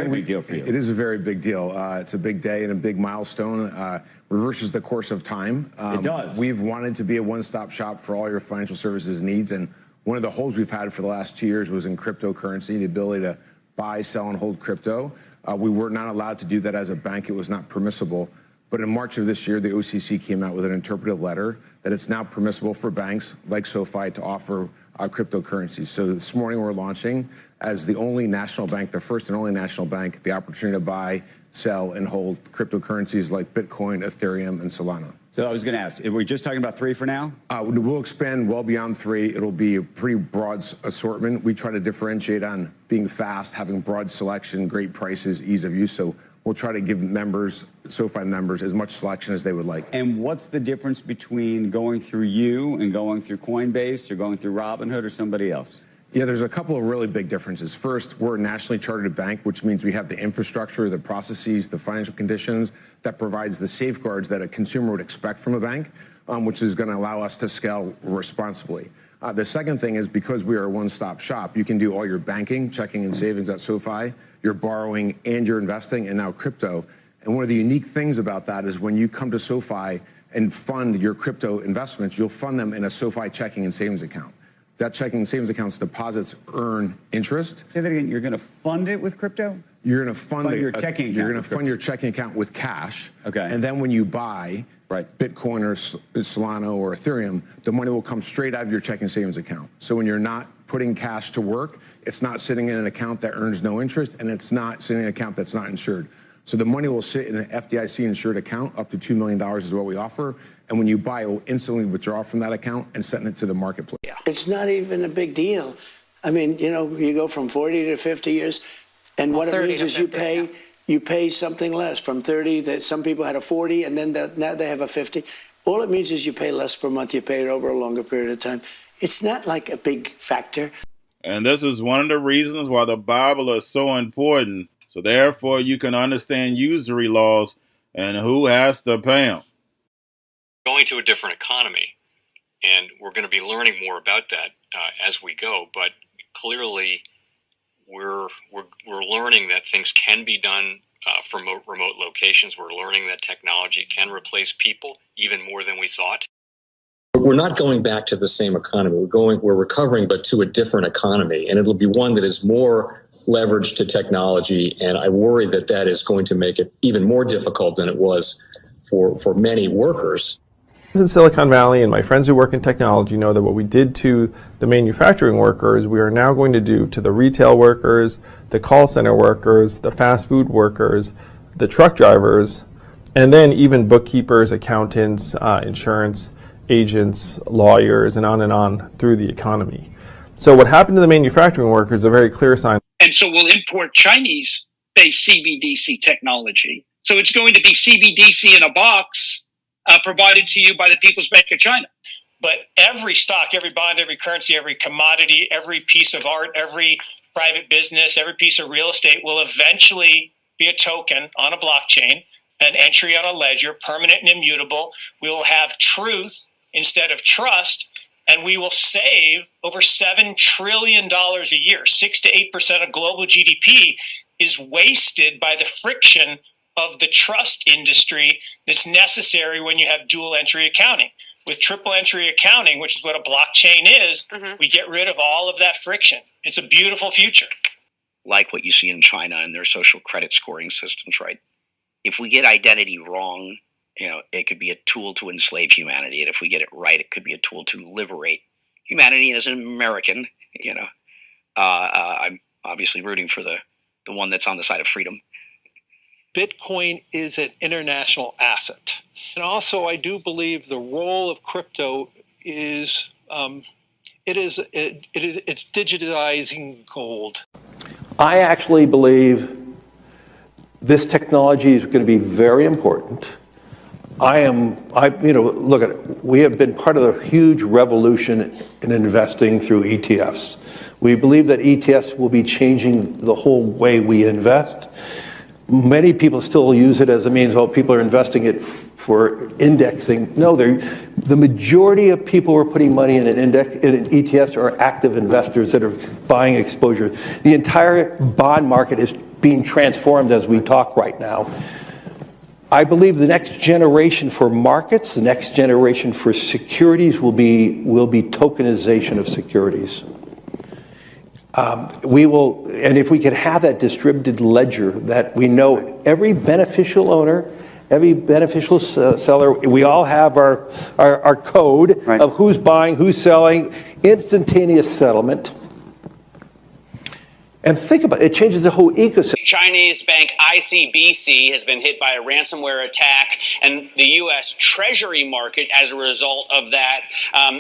Very big deal for you. It is a very big deal. It's a big day and a big milestone. Reverses the course of time. It does. We've wanted to be a one-stop shop for all your financial services needs, and one of the holes we've had for the last 2 years was in cryptocurrency, the ability to buy, sell, and hold crypto. We were not allowed to do that as a bank. It was not permissible. But in March of this year, the OCC came out with an interpretive letter that it's now permissible for banks like SoFi to offer cryptocurrencies. So this morning we're launching, as the only national bank, the first and only national bank, the opportunity to buy, sell, and hold cryptocurrencies like Bitcoin, Ethereum, and Solana. So I was going to ask, are we just talking about 3 for now? We'll expand well beyond 3. It'll be a pretty broad assortment. We try to differentiate on being fast, having broad selection, great prices, ease of use. So we'll try to give members, SoFi members, as much selection as they would like. And what's the difference between going through you and going through Coinbase or going through Robinhood or somebody else? Yeah, there's a couple of really big differences. First, we're a nationally chartered bank, which means we have the infrastructure, the processes, the financial conditions that provides the safeguards that a consumer would expect from a bank, which is going to allow us to scale responsibly. The second thing is, because we are a one-stop shop, you can do all your banking, checking, and savings at SoFi, your borrowing, and your investing, and now crypto. And one of the unique things about that is when you come to SoFi and fund your crypto investments, you'll fund them in a SoFi checking and savings account. That checking and savings account's deposits earn interest. Say that again. You're going to fund it with crypto? You're going to fund your checking account. You're going to fund your checking account with cash. Okay. And then when you buy Bitcoin or Solana or Ethereum, the money will come straight out of your checking and savings account. So when you're not putting cash to work, it's not sitting in an account that earns no interest, and it's not sitting in an account that's not insured. So the money will sit in an FDIC insured account. Up to $2 million is what we offer. And when you buy, it will instantly withdraw from that account and send it to the marketplace. It's not even a big deal. I mean, you know, you go from 40 to 50 years, and what it means is 50, you pay something less. From 30, that some people had a 40, and then now they have a 50. All it means is you pay less per month. You pay it over a longer period of time. It's not like a big factor. And this is one of the reasons why the Bible is so important. So therefore, you can understand usury laws and who has to pay them. Going to a different economy, and we're going to be learning more about that as we go. But clearly, we're learning that things can be done from remote locations. We're learning that technology can replace people even more than we thought. We're not going back to the same economy. We're recovering, but to a different economy, and it'll be one that is more leveraged to technology. And I worry that that is going to make it even more difficult than it was for many workers. In Silicon Valley, and my friends who work in technology know that what we did to the manufacturing workers, we are now going to do to the retail workers, the call center workers, the fast food workers, the truck drivers, and then even bookkeepers, accountants, insurance agents, lawyers, and on through the economy. So what happened to the manufacturing workers is a very clear sign. And so we'll import Chinese-based CBDC technology. So it's going to be CBDC in a box provided to you by the People's Bank of China. But every stock, every bond, every currency, every commodity, every piece of art, every private business, every piece of real estate will eventually be a token on a blockchain, an entry on a ledger, permanent and immutable. We will have truth instead of trust, and we will save over $7 trillion a year. 6 to 8% of global GDP is wasted by the friction of the trust industry that's necessary when you have dual entry accounting. With triple entry accounting, which is what a blockchain is, we get rid of all of that friction. It's a beautiful future. Like what you see in China and their social credit scoring systems, right? If we get identity wrong, it could be a tool to enslave humanity. And if we get it right, it could be a tool to liberate humanity. And as an American, I'm obviously rooting for the one that's on the side of freedom. Bitcoin is an international asset. And also, I do believe the role of crypto is, it's digitizing gold. I actually believe this technology is going to be very important. Look at it. We have been part of the huge revolution in investing through ETFs. We believe that ETFs will be changing the whole way we invest. Many people still use it as a means, people are investing it for indexing. No, the majority of people who are putting money in ETFs are active investors that are buying exposure. The entire bond market is being transformed as we talk right now. I believe the next generation for markets, the next generation for securities will be tokenization of securities. We will, and if we could have that distributed ledger that we know every beneficial owner, every beneficial seller, we all have our code of who's buying, who's selling, instantaneous settlement. And think about it, it changes the whole ecosystem. Chinese bank ICBC has been hit by a ransomware attack, and the U.S. Treasury market, as a result of that,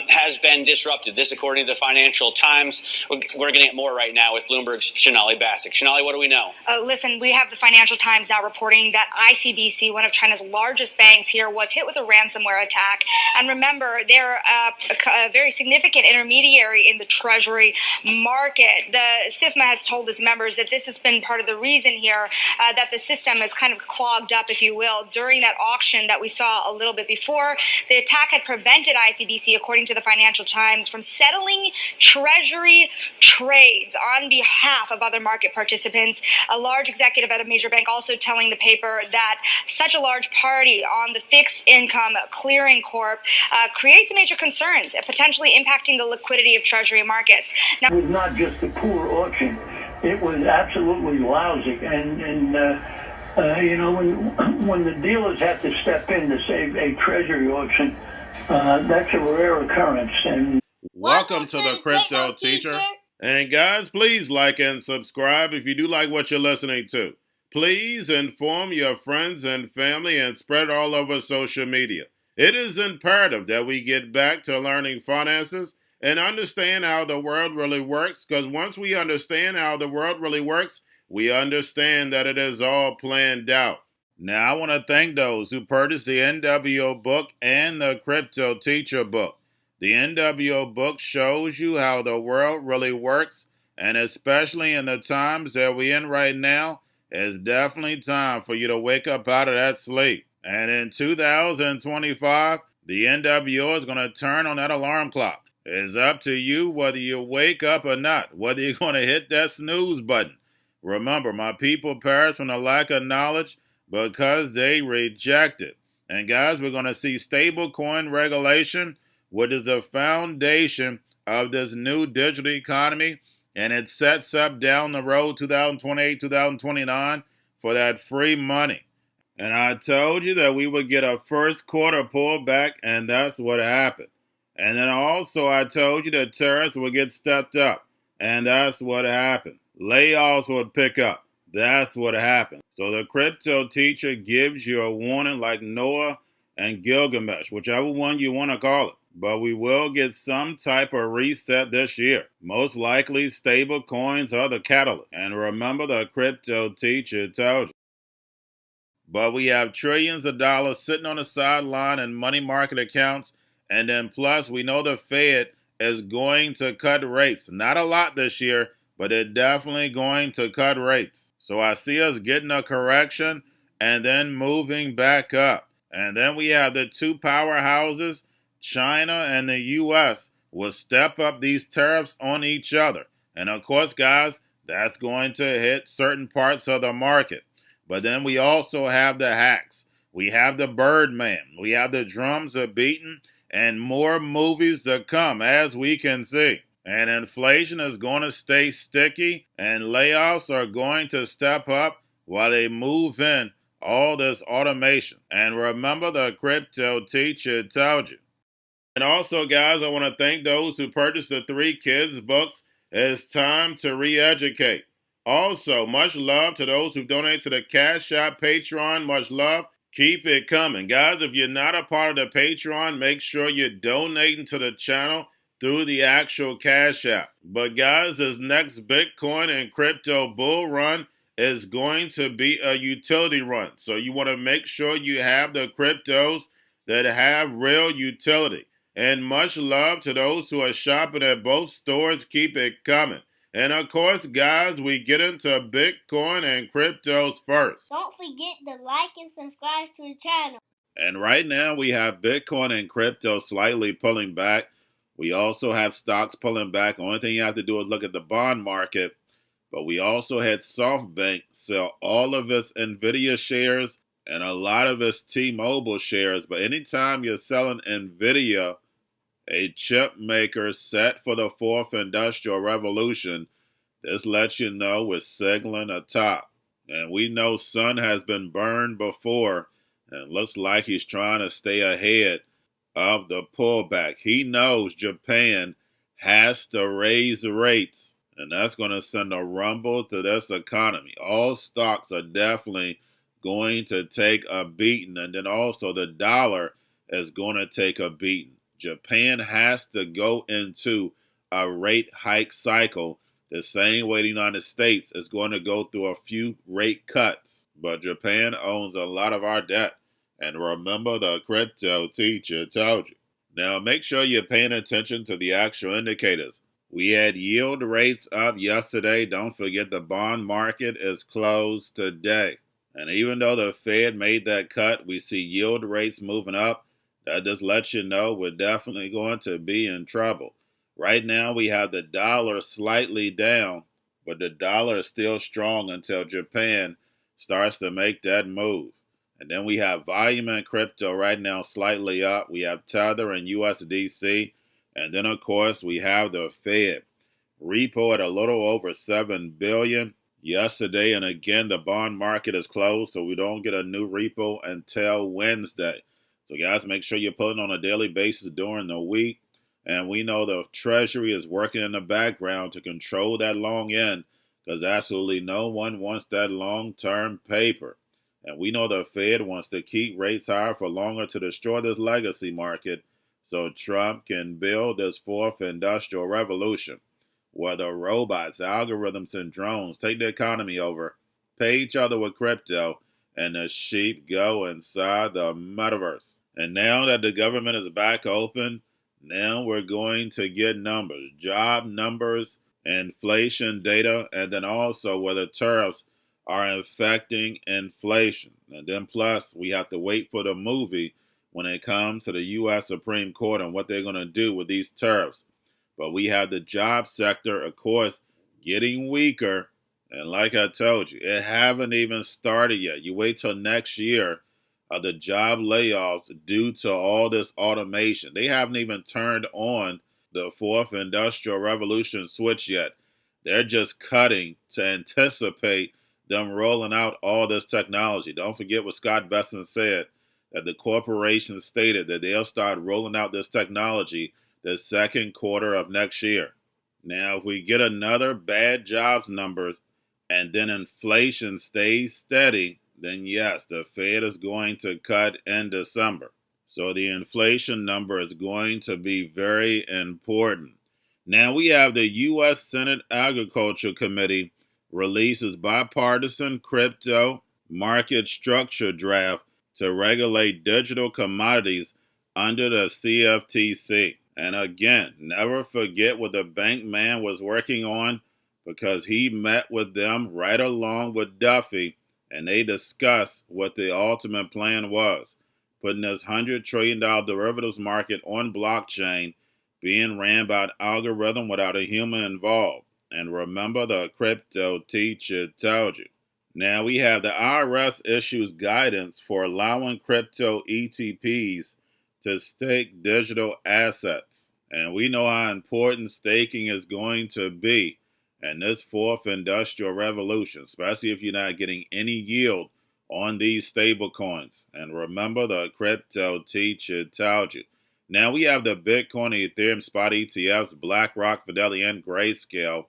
has been disrupted. This, according to the Financial Times. We're getting at more right now with Bloomberg's Shonali Bassick. Shonali, what do we know? Listen, we have the Financial Times now reporting that ICBC, one of China's largest banks here, was hit with a ransomware attack. And remember, they're a very significant intermediary in the Treasury market. The SIFMA has told its members that this has been part of the reason here that the system is kind of clogged up, if you will, during that auction that we saw a little bit before. The attack had prevented ICBC, according to the Financial Times, from settling Treasury trades on behalf of other market participants. A large executive at a major bank also telling the paper that such a large party on the fixed income clearing corp creates major concerns, potentially impacting the liquidity of Treasury markets. Now, it was not just a poor auction. It was absolutely lousy, and you know, when the dealers have to step in to save a treasury auction, that's a rare occurrence. And welcome to the Crypto Teacher. And guys, please like and subscribe if you do like what you're listening to. Please inform your friends and family and spread it all over social media. It is imperative that we get back to learning finances and understand how the world really works, because once we understand how the world really works, we understand that it is all planned out. Now, I want to thank those who purchased the NWO book and the Crypto Teacher book. The NWO book shows you how the world really works, and especially in the times that we're in right now, it's definitely time for you to wake up out of that sleep. And in 2025, the NWO is going to turn on that alarm clock. It's up to you whether you wake up or not, whether you're going to hit that snooze button. Remember, my people perish from the lack of knowledge because they reject it. And guys, we're going to see stablecoin regulation, which is the foundation of this new digital economy. And it sets up down the road 2028, 2029 for that free money. And I told you that we would get a first quarter pullback, and that's what happened. And then also I told you that tariffs would get stepped up, and that's what happened. Layoffs would pick up. That's what happened. So the Crypto Teacher gives you a warning like Noah and Gilgamesh, whichever one you want to call it. But we will get some type of reset this year. Most likely stable coins are the catalyst. And remember, the Crypto Teacher told you. But we have trillions of dollars sitting on the sideline in money market accounts. And then plus, we know the Fed is going to cut rates. Not a lot this year, but they're definitely going to cut rates. So I see us getting a correction and then moving back up. And then we have the two powerhouses, China and the U.S., will step up these tariffs on each other. And of course, guys, that's going to hit certain parts of the market. But then we also have the hacks. We have the Birdman. We have the drums are beaten. And more movies to come, as we can see. And inflation is going to stay sticky, and layoffs are going to step up while they move in all this automation. And remember, the Crypto Teacher told you. And also, guys, I want to thank those who purchased the 3 Kids books. It's time to re-educate. Also, much love to those who donate to the Cash App, Patreon. Much love. Keep it coming. Guys, if you're not a part of the Patreon, make sure you're donating to the channel through the actual Cash App. But guys, this next Bitcoin and crypto bull run is going to be a utility run. So you want to make sure you have the cryptos that have real utility. And much love to those who are shopping at both stores. Keep it coming. And of course, guys, we get into Bitcoin and cryptos first. Don't forget to like and subscribe to the channel. And right now, we have Bitcoin and crypto slightly pulling back. We also have stocks pulling back. Only thing you have to do is look at the bond market. But we also had SoftBank sell all of its NVIDIA shares and a lot of its T-Mobile shares. But anytime you're selling NVIDIA, a chip maker set for the fourth industrial revolution, this lets you know we're signaling a top. And we know Sun has been burned before, and looks like he's trying to stay ahead of the pullback. He knows Japan has to raise rates, and that's going to send a rumble to this economy. All stocks are definitely going to take a beating, and then also the dollar is going to take a beating. Japan has to go into a rate hike cycle the same way the United States is going to go through a few rate cuts. But Japan owns a lot of our debt. And remember, the crypto teacher told you. Now, make sure you're paying attention to the actual indicators. We had yield rates up yesterday. Don't forget the bond market is closed today. And even though the Fed made that cut, we see yield rates moving up. That just lets you know we're definitely going to be in trouble. Right now, we have the dollar slightly down, but the dollar is still strong until Japan starts to make that move. And then we have volume in crypto right now slightly up. We have Tether and USDC. And then, of course, we have the Fed. Repo at a little over $7 billion yesterday. And again, the bond market is closed, so we don't get a new repo until Wednesday. So, guys, make sure you're pulling on a daily basis during the week. And we know the Treasury is working in the background to control that long end because absolutely no one wants that long-term paper. And we know the Fed wants to keep rates higher for longer to destroy this legacy market so Trump can build this fourth industrial revolution where the robots, algorithms, and drones take the economy over, pay each other with crypto, and the sheep go inside the metaverse. And now that the government is back open, now we're going to get numbers, job numbers, inflation data, and then also whether tariffs are affecting inflation. And then plus, we have to wait for the movie when it comes to the U.S. Supreme Court and what they're going to do with these tariffs. But we have the job sector, of course, getting weaker. And like I told you, it haven't even started yet. You wait till next year. The job layoffs due to all this automation. They haven't even turned on the fourth industrial revolution switch yet. They're just cutting to anticipate them rolling out all this technology. Don't forget what Scott Besson said, that the corporation stated that they'll start rolling out this technology the second quarter of next year. Now, if we get another bad jobs numbers and then inflation stays steady, then yes, the Fed is going to cut in December. So the inflation number is going to be very important. Now we have the U.S. Senate Agriculture Committee releases bipartisan crypto market structure draft to regulate digital commodities under the CFTC. And again, never forget what the bank man was working on because he met with them right along with Duffy. And they discussed what the ultimate plan was, putting this $100 trillion derivatives market on blockchain being ran by an algorithm without a human involved. And remember, the crypto teacher told you. Now we have the IRS issues guidance for allowing crypto ETPs to stake digital assets. And we know how important staking is going to be and this fourth industrial revolution, especially if you're not getting any yield on these stable coins. And remember, the crypto teacher told you. Now we have the Bitcoin, Ethereum spot ETFs, BlackRock, Fidelity, and Grayscale.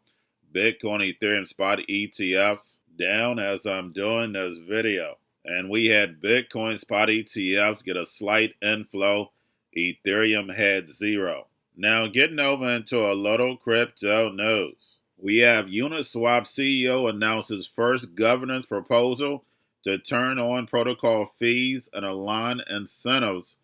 Bitcoin, Ethereum spot ETFs down as I'm doing this video. And we had Bitcoin spot ETFs get a slight inflow. Ethereum had zero. Now getting over into a little crypto news. We have Uniswap CEO announces first governance proposal to turn on protocol fees and align incentives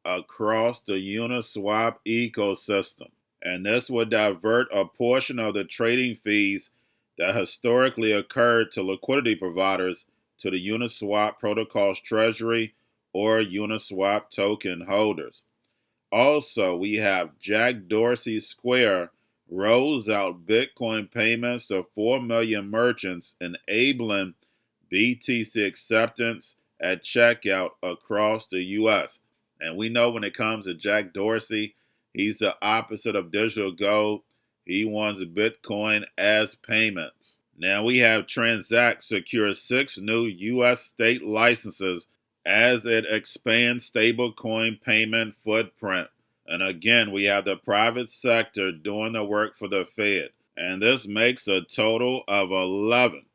across the Uniswap ecosystem. And this would divert a portion of the trading fees that historically occurred to liquidity providers to the Uniswap protocol's treasury or Uniswap token holders. Also, we have Jack Dorsey Square rolls out Bitcoin payments to 4 million merchants, enabling BTC acceptance at checkout across the U.S. And we know when it comes to Jack Dorsey, he's the opposite of digital gold. He wants Bitcoin as payments. Now we have Transact secure 6 new U.S. state licenses as it expands stablecoin payment footprint. And again, we have the private sector doing the work for the Fed. And this makes a total of 11.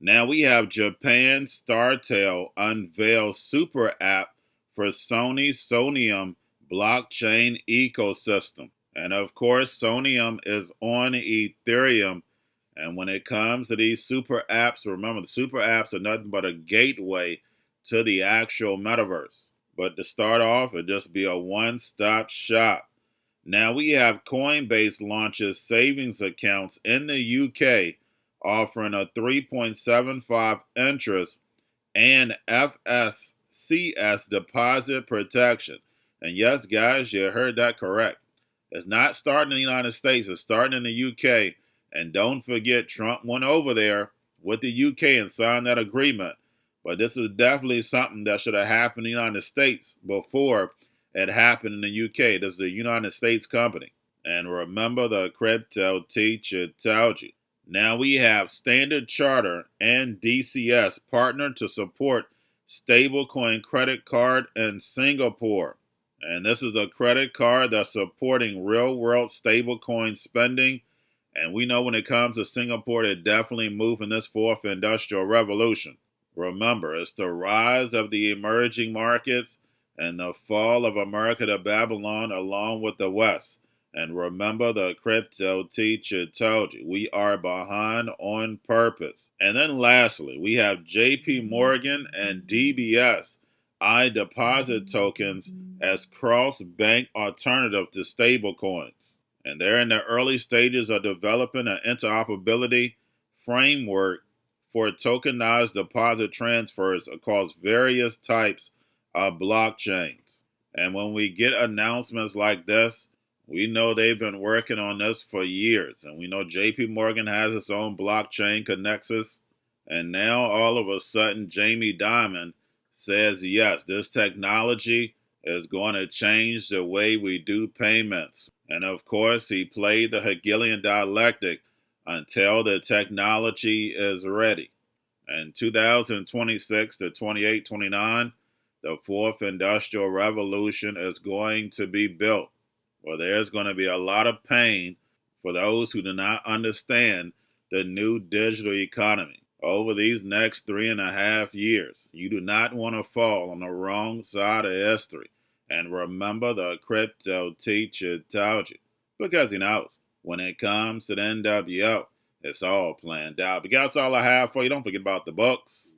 Now we have Japan StarTale unveil super app for Sonium blockchain ecosystem. And of course, Sonium is on Ethereum. And when it comes to these super apps, remember the super apps are nothing but a gateway to the actual metaverse. But to start off, it'll just be a one-stop shop. Now we have Coinbase launches savings accounts in the UK, offering a 3.75 interest and FSCS deposit protection. And yes, guys, you heard that correct. It's not starting in the United States, it's starting in the UK. And don't forget, Trump went over there with the UK and signed that agreement. But this is definitely something that should have happened in the United States before it happened in the UK. This is a United States company. And remember, the Cryptoteacher told you. Now we have Standard Chartered and DCS partnered to support stablecoin credit card in Singapore. And this is a credit card that's supporting real-world stablecoin spending. And we know when it comes to Singapore, they're definitely moving this fourth industrial revolution. Remember, it's the rise of the emerging markets and the fall of America to Babylon along with the West. And remember, the Cryptoteacher told you, we are behind on purpose. And then lastly, we have JPMorgan and DBS deposit tokens as cross-bank alternative to stablecoins. And they're in the early stages of developing an interoperability framework for tokenized deposit transfers across various types of blockchains. And when we get announcements like this, we know they've been working on this for years. And we know JPMorgan has its own blockchain Connexus. And now all of a sudden, Jamie Dimon says, yes, this technology is going to change the way we do payments. And of course, he played the Hegelian dialectic until the technology is ready. And 2026 to 28, 29, the fourth industrial revolution is going to be built. Well, there's going to be a lot of pain for those who do not understand the new digital economy over these next 3.5 years. You do not want to fall on the wrong side of history. And remember, the Cryptoteacher told you, because he knows when it comes to the NWO, it's all planned out. But that's all I have for you. Don't forget about the books.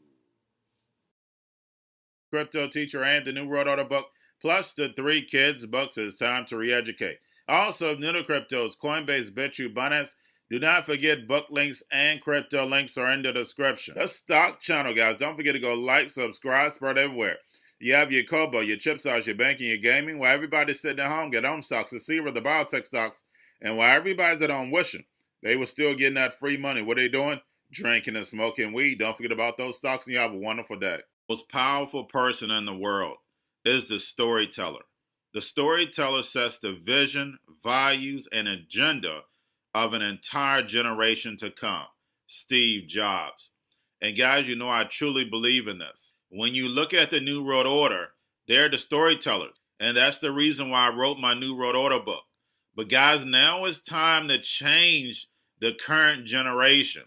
Cryptoteacher and the New World Order book, plus the 3 kids books. It's time to re-educate. Also, new to cryptos, Coinbase, Bitrue, Binance. Do not forget book links and crypto links are in the description. The stock channel, guys. Don't forget to go like, subscribe, spread everywhere. You have your Kobo, your chip stocks, your banking, your gaming. While everybody's sitting at home, get on stocks, the Seaver, the biotech stocks. And while everybody's at home wishing they were still getting that free money, what they doing? Drinking and smoking weed. Don't forget about those stocks, and you have a wonderful day. The most powerful person in the world is the storyteller. The storyteller sets the vision, values, and agenda of an entire generation to come. Steve Jobs. And guys, you know I truly believe in this. When you look at the New World Order, they're the storytellers. And that's the reason why I wrote my New World Order book. But guys, now it's time to change the current generation.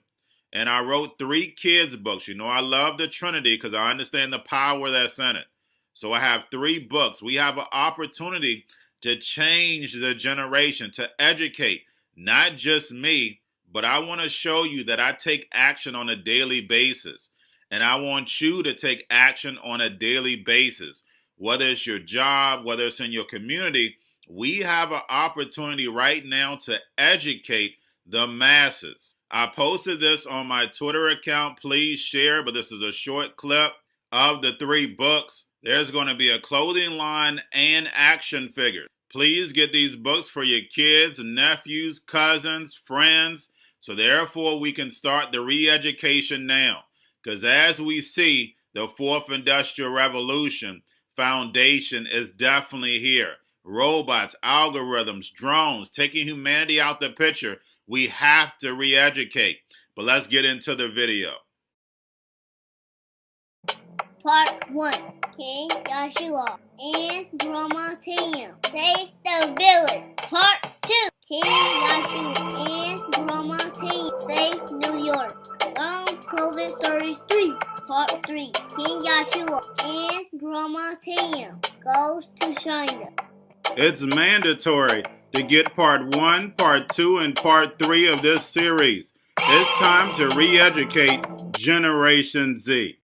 And I wrote 3 kids books. You know, I love the Trinity because I understand the power that's in it. So I have 3 books. We have an opportunity to change the generation, to educate, not just me, but I want to show you that I take action on a daily basis. And I want you to take action on a daily basis. Whether it's your job, whether it's in your community, we have an opportunity right now to educate the masses. I posted this on my Twitter account. Please share, but this is a short clip of the 3 books. There's going to be a clothing line and action figures. Please get these books for your kids, nephews, cousins, friends, so therefore we can start the re-education now. Because as we see, the fourth industrial revolution foundation is definitely here. Robots, algorithms, drones, taking humanity out the picture. We have to re-educate. But let's get into the video. Part 1. King Joshua and Drama Tam save the village. Part 2. King Joshua and Drama Tam save New York from COVID-33. Part 3. King Joshua and Drama Tam goes to China. It's mandatory to get part 1, part 2, and part 3 of this series. It's time to re-educate Generation Z.